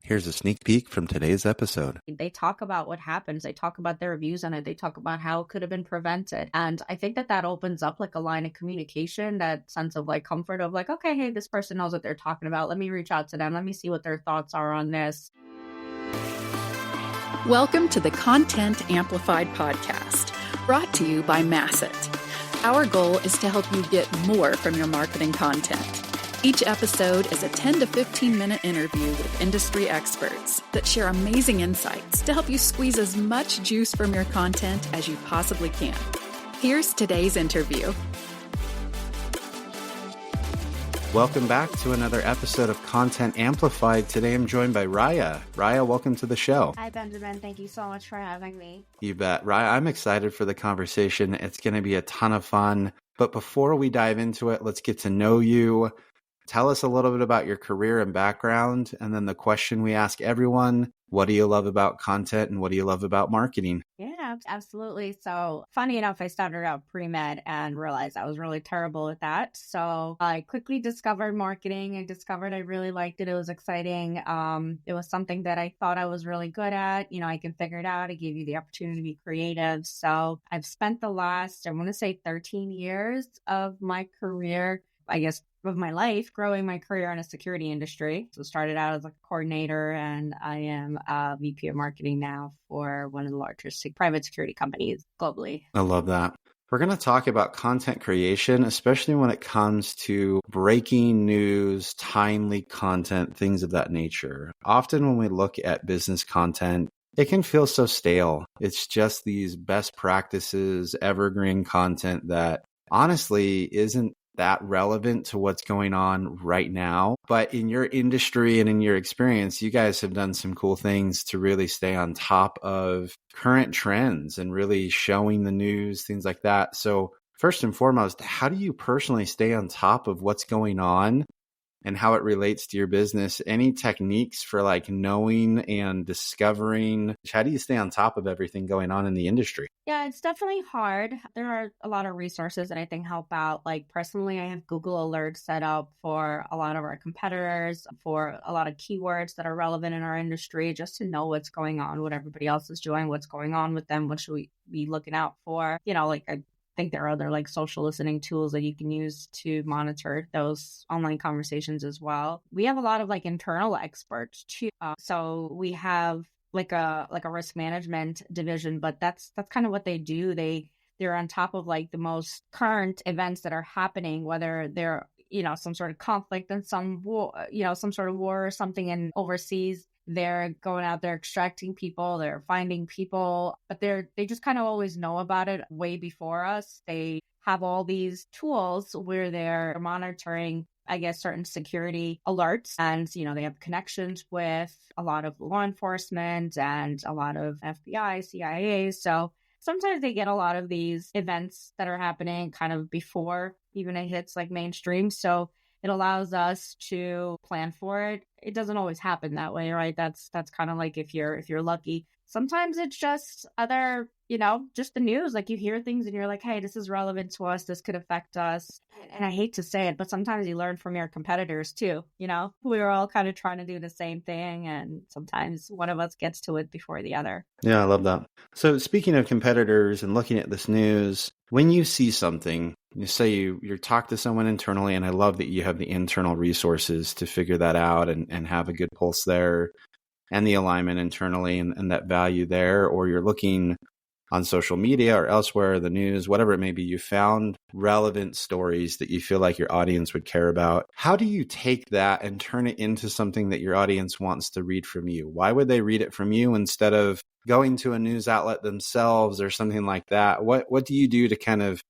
Here's a sneak peek from today's episode. They talk about what happens. They talk about their views on it. They talk about how it could have been prevented. And I think that opens up like a line of communication, that sense of like comfort of like, okay, hey, this person knows what they're talking about. Let me reach out to them. Let me see what their thoughts are on this. Welcome to the Content Amplified podcast, brought to you by Masset. Our goal is to help you get more from your marketing content. Each episode is a 10 to 15 minute interview with industry experts that share amazing insights to help you squeeze as much juice from your content as you possibly can. Here's today's interview. Welcome back to another episode of Content Amplified. Today I'm joined by Raya. Raya, welcome to the show. Hi, Benjamin. Thank you so much for having me. You bet. Raya, I'm excited for the conversation. It's going to be a ton of fun. But before we dive into it, let's get to know you. Tell us a little bit about your career and background, and then the question we ask everyone: what do you love about content and what do you love about marketing? Yeah, absolutely. So funny enough, I started out pre-med and realized I was really terrible at that. So I quickly discovered marketing. I discovered I really liked it. It was exciting. It was something that I thought I was really good at. You know, I can figure it out. It gave you the opportunity to be creative. So I've spent the last, I want to say 13 years of my career, I guess, of my life, growing my career in a security industry. So started out as a coordinator, and I am a VP of marketing now for one of the largest private security companies globally. I love that. We're going to talk about content creation, especially when it comes to breaking news, timely content, things of that nature. Often when we look at business content, it can feel so stale. It's just these best practices, evergreen content that honestly isn't that relevant to what's going on right now. But in your industry and in your experience, you guys have done some cool things to really stay on top of current trends and really showing the news, things like that. So first and foremost, how do you personally stay on top of what's going on and how it relates to your business? Any techniques for like knowing and discovering? How do you stay on top of everything going on in the industry? Yeah, it's definitely hard. There are a lot of resources that I think help out. Like personally, I have Google Alerts set up for a lot of our competitors, for a lot of keywords that are relevant in our industry, just to know what's going on, what everybody else is doing, what's going on with them, what should we be looking out for. You know, like I think there are other like social listening tools that you can use to monitor those online conversations as well. We have a lot of like internal experts too. So we have like a risk management division, but that's kind of what they do. They're on top of like the most current events that are happening, whether they're, you know, some sort of conflict and some war, you know, some sort of war or something in overseas. They're going out there extracting people, they're finding people, but they just kind of always know about it way before us. They have all these tools where they're monitoring, I guess, certain security alerts, and, you know, they have connections with a lot of law enforcement and a lot of FBI, CIA. So sometimes they get a lot of these events that are happening kind of before even it hits like mainstream. So it allows us to plan for it. It doesn't always happen that way, right? That's kind of like if you're lucky. Sometimes it's just other, you know, just the news. Like you hear things and you're like, hey, this is relevant to us. This could affect us. And I hate to say it, but sometimes you learn from your competitors too. You know, we're all kind of trying to do the same thing. And sometimes one of us gets to it before the other. Yeah, I love that. So speaking of competitors and looking at this news, when you see something, you say you talk to someone internally, and I love that you have the internal resources to figure that out and have a good pulse there and the alignment internally and that value there, or you're looking on social media or elsewhere, the news, whatever it may be, you found relevant stories that you feel like your audience would care about. How do you take that and turn it into something that your audience wants to read from you? Why would they read it from you instead of going to a news outlet themselves or something like that? What do you do to kind of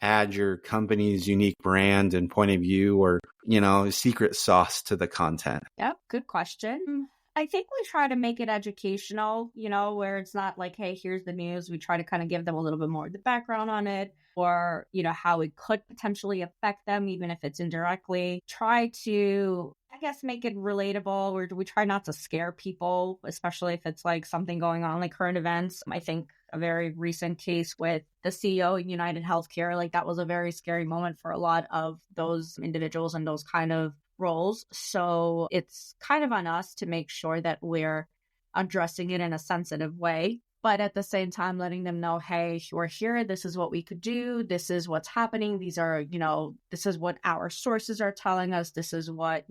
add your company's unique brand and point of view, or, you know, secret sauce to the content? Yep, good question. I think we try to make it educational, you know, where it's not like, hey, here's the news. We try to kind of give them a little bit more of the background on it, or, you know, how it could potentially affect them, even if it's indirectly. Try to, I guess, make it relatable, or we try not to scare people, especially if it's like something going on, like current events. I think a very recent case with the CEO of United Healthcare, like that was a very scary moment for a lot of those individuals and those kind of roles. So it's kind of on us to make sure that we're addressing it in a sensitive way. But at the same time, letting them know, hey, we're here. This is what we could do. This is what's happening. These are, this is what our sources are telling us. This is what,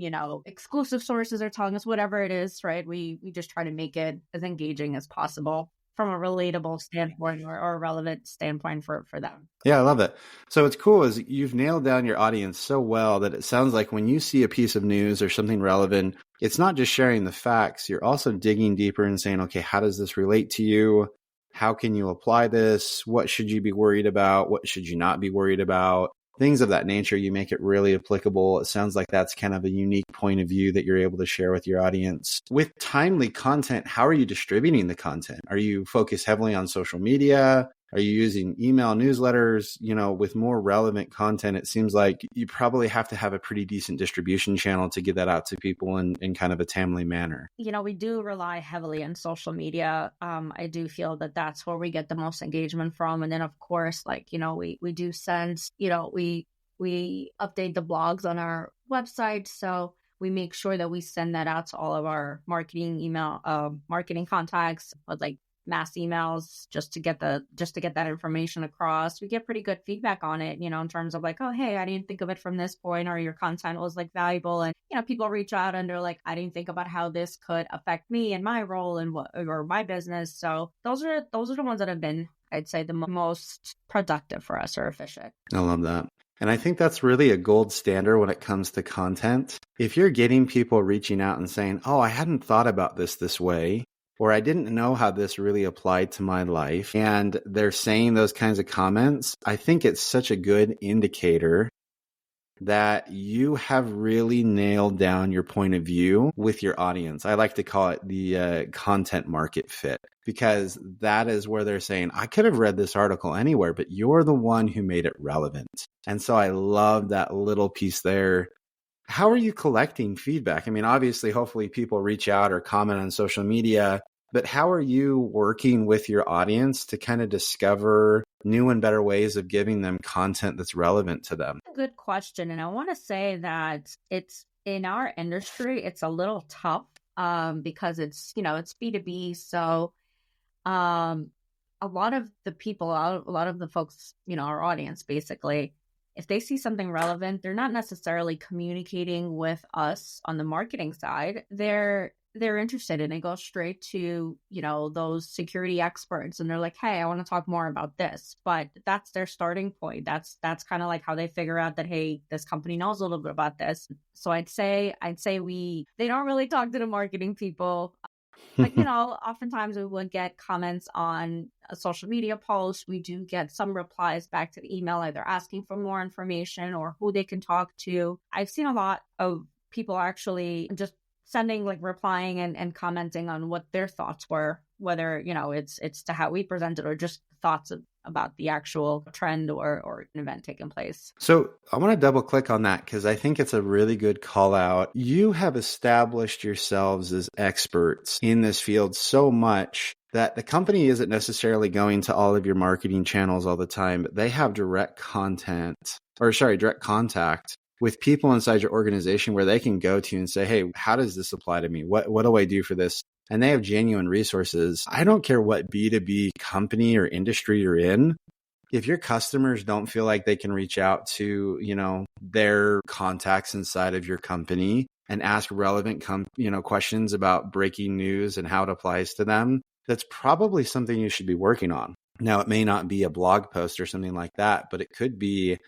exclusive sources are telling us, whatever it is, right? We just try to make it as engaging as possible from a relatable standpoint or a relevant standpoint for them. Yeah, I love it. So what's cool is you've nailed down your audience so well that it sounds like when you see a piece of news or something relevant, it's not just sharing the facts. You're also digging deeper and saying, okay, how does this relate to you? How can you apply this? What should you be worried about? What should you not be worried about? Things of that nature. You make it really applicable. It sounds like that's kind of a unique point of view that you're able to share with your audience. With timely content, how are you distributing the content? Are you focused heavily on social media? Are you using email newsletters? With more relevant content, it seems like you probably have to have a pretty decent distribution channel to get that out to people in kind of a timely manner. We do rely heavily on social media. I do feel that that's where we get the most engagement from. And then, of course, we do send, we update the blogs on our website. So we make sure that we send that out to all of our marketing contacts with mass emails just to get that information across. We get pretty good feedback on it, in terms of oh, hey, I didn't think of it from this point, or your content was valuable. And, people reach out and they're I didn't think about how this could affect me and my role and or my business. So those are the ones that have been, I'd say, the most productive for us or efficient. I love that. And I think that's really a gold standard when it comes to content. If you're getting people reaching out and saying, oh, I hadn't thought about this way, or I didn't know how this really applied to my life, and they're saying those kinds of comments, I think it's such a good indicator that you have really nailed down your point of view with your audience. I like to call it the content market fit, because that is where they're saying, I could have read this article anywhere, but you're the one who made it relevant. And so I love that little piece there. How are you collecting feedback? I mean, obviously, hopefully people reach out or comment on social media, but how are you working with your audience to kind of discover new and better ways of giving them content that's relevant to them? Good question. And I want to say that it's in our industry, it's a little tough because it's B2B. So a lot of the people, a lot of the folks, our audience, basically, if they see something relevant, they're not necessarily communicating with us on the marketing side. They're interested and they go straight to, those security experts and they're like, hey, I want to talk more about this. But that's their starting point. That's kind of how they figure out that, hey, this company knows a little bit about this. So I'd say they don't really talk to the marketing people. But, oftentimes we would get comments on a social media post. We do get some replies back to the email, either asking for more information or who they can talk to. I've seen a lot of people actually just sending, replying and commenting on what their thoughts were, whether, it's to how we presented or just thoughts about the actual trend or an event taking place. So I want to double click on that because I think it's a really good call out. You have established yourselves as experts in this field so much that the company isn't necessarily going to all of your marketing channels all the time, but they have direct contact with people inside your organization where they can go to and say, hey, how does this apply to me? What do I do for this? And they have genuine resources. I don't care what B2B company or industry you're in. If your customers don't feel like they can reach out to, their contacts inside of your company and ask relevant, questions about breaking news and how it applies to them, that's probably something you should be working on. Now, it may not be a blog post or something like that, but it could be,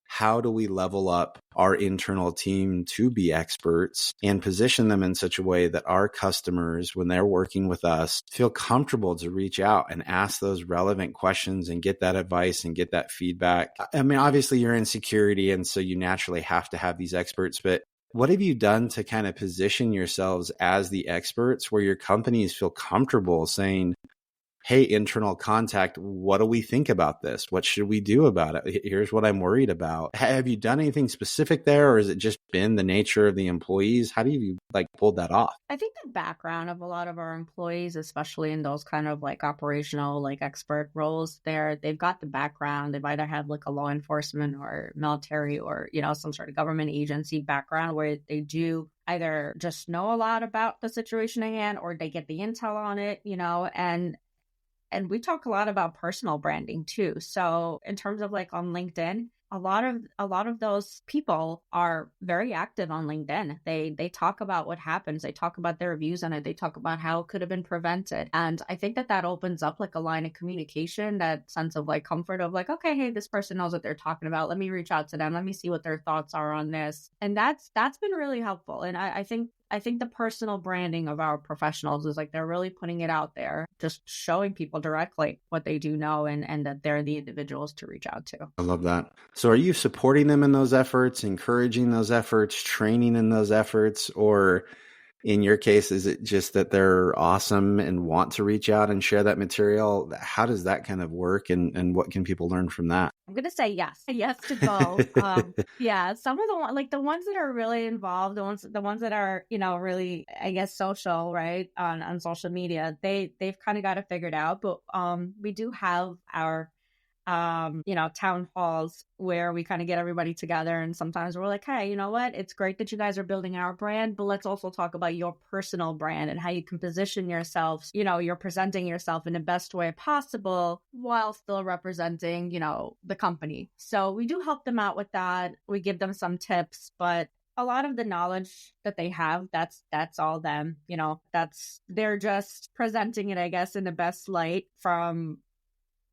how do we level up our internal team to be experts and position them in such a way that our customers, when they're working with us, feel comfortable to reach out and ask those relevant questions and get that advice and get that feedback? I mean, obviously you're in security, and so you naturally have to have these experts, but what have you done to kind of position yourselves as the experts where your companies feel comfortable saying, hey, internal contact, what do we think about this? What should we do about it? Here's what I'm worried about. Have you done anything specific there, or has it just been the nature of the employees? How do you like pulled that off? I think the background of a lot of our employees, especially in those kind of like operational, like expert roles, they've got the background. They've either had like a law enforcement or military or, some sort of government agency background where they do either just know a lot about the situation at hand or they get the intel on it, and we talk a lot about personal branding too. So in terms of like on LinkedIn, a lot of those people are very active on LinkedIn. They talk about what happens. They talk about their views on it. They talk about how it could have been prevented. And I think that opens up like a line of communication, that sense of like comfort of like, okay, hey, this person knows what they're talking about. Let me reach out to them. Let me see what their thoughts are on this. And that's been really helpful. And I think the personal branding of our professionals is like they're really putting it out there, just showing people directly what they do know and that they're the individuals to reach out to. I love that. So are you supporting them in those efforts, encouraging those efforts, training in those efforts, or in your case, is it just that they're awesome and want to reach out and share that material? How does that kind of work, and what can people learn from that? I'm going to say yes to both. Yeah, some of the ones that are really involved, the ones that are, really, I guess, social, right, on social media, they've kind of got it figured out. But we do have our town halls where we kind of get everybody together. And sometimes we're like, hey, you know what? It's great that you guys are building our brand, but let's also talk about your personal brand and how you can position yourselves. You're presenting yourself in the best way possible while still representing, the company. So we do help them out with that. We give them some tips, but a lot of the knowledge that they have, that's all them, they're just presenting it, I guess, in the best light from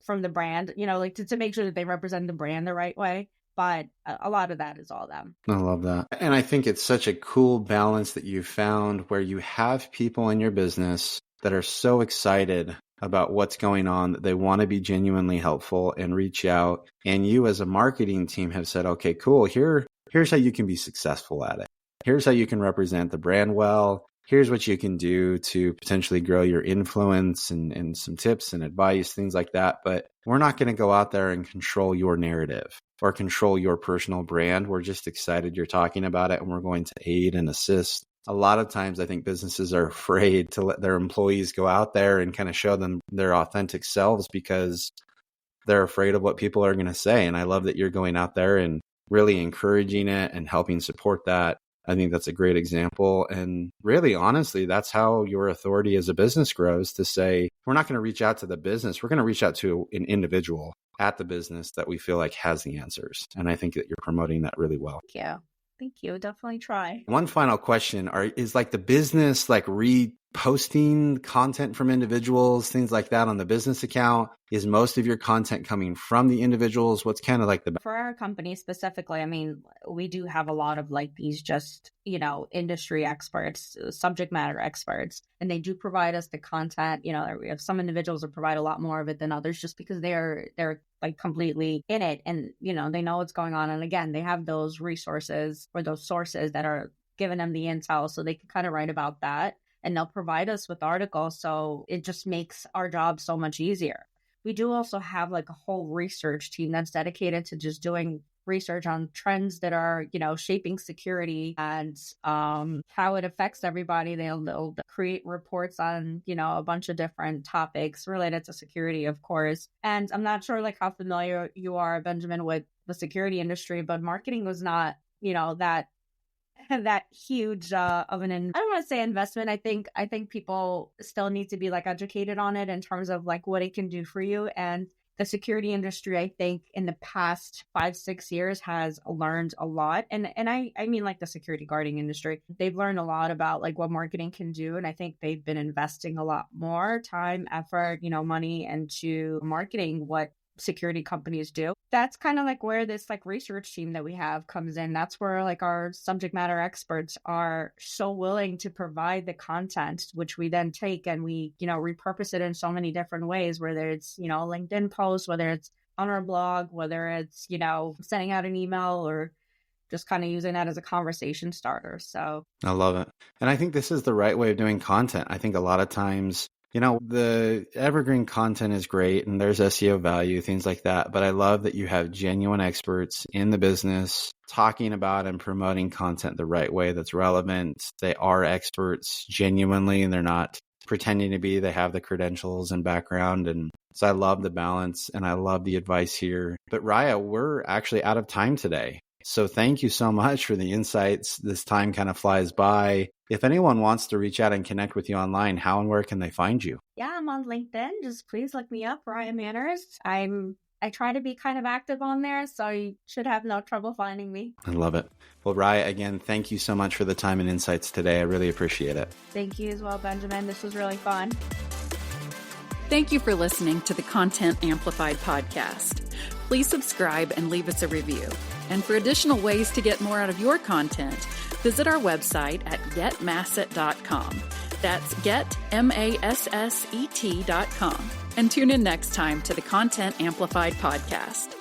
the brand, like to make sure that they represent the brand the right way. But a lot of that is all them. I love that. And I think it's such a cool balance that you found where you have people in your business that are so excited about what's going on that they want to be genuinely helpful and reach out. And you as a marketing team have said, okay, cool. Here's how you can be successful at it. Here's how you can represent the brand well. Here's what you can do to potentially grow your influence and some tips and advice, things like that. But we're not going to go out there and control your narrative or control your personal brand. We're just excited you're talking about it, and we're going to aid and assist. A lot of times I think businesses are afraid to let their employees go out there and kind of show them their authentic selves because they're afraid of what people are going to say. And I love that you're going out there and really encouraging it and helping support that. I think that's a great example. And really, honestly, that's how your authority as a business grows, to say, we're not going to reach out to the business. We're going to reach out to an individual at the business that we feel like has the answers. And I think that you're promoting that really well. Thank you. Definitely try. One final question is like the business, like reposting content from individuals, things like that on the business account? Is most of your content coming from the individuals? What's kind of like for our company specifically? I mean, we do have a lot of like these just, industry experts, subject matter experts, and they do provide us the content. We have some individuals that provide a lot more of it than others just because they're like completely in it and, they know what's going on. And again, they have those resources or those sources that are giving them the intel so they can kind of write about that, and they'll provide us with articles. So it just makes our job so much easier. We do also have like a whole research team that's dedicated to just doing research on trends that are, shaping security and how it affects everybody. They'll create reports on, a bunch of different topics related to security, of course. And I'm not sure like how familiar you are, Benjamin, with the security industry, but marketing was not, that huge of an I don't want to say investment. I think people still need to be like educated on it in terms of like what it can do for you. And the security industry, I think in the past 5-6 years has learned a lot. And I mean like the security guarding industry, they've learned a lot about like what marketing can do. And I think they've been investing a lot more time, effort, money into marketing what security companies do. That's kind of like where this like research team that we have comes in. That's where like our subject matter experts are so willing to provide the content, which we then take and we, repurpose it in so many different ways, whether it's, LinkedIn posts, whether it's on our blog, whether it's, sending out an email or just kind of using that as a conversation starter. So I love it. And I think this is the right way of doing content. I think a lot of times The evergreen content is great and there's SEO value, things like that. But I love that you have genuine experts in the business talking about and promoting content the right way that's relevant. They are experts genuinely and they're not pretending to be. They have the credentials and background. And so I love the balance and I love the advice here. But Raya, we're actually out of time today. So thank you so much for the insights. This time kind of flies by. If anyone wants to reach out and connect with you online, how and where can they find you? Yeah, I'm on LinkedIn. Just please look me up, Raya Manners. I try to be kind of active on there, so you should have no trouble finding me. I love it. Well, Raya, again, thank you so much for the time and insights today. I really appreciate it. Thank you as well, Benjamin. This was really fun. Thank you for listening to the Content Amplified podcast. Please subscribe and leave us a review. And for additional ways to get more out of your content, visit our website at getmasset.com. That's getmasset.com. And tune in next time to the Content Amplified podcast.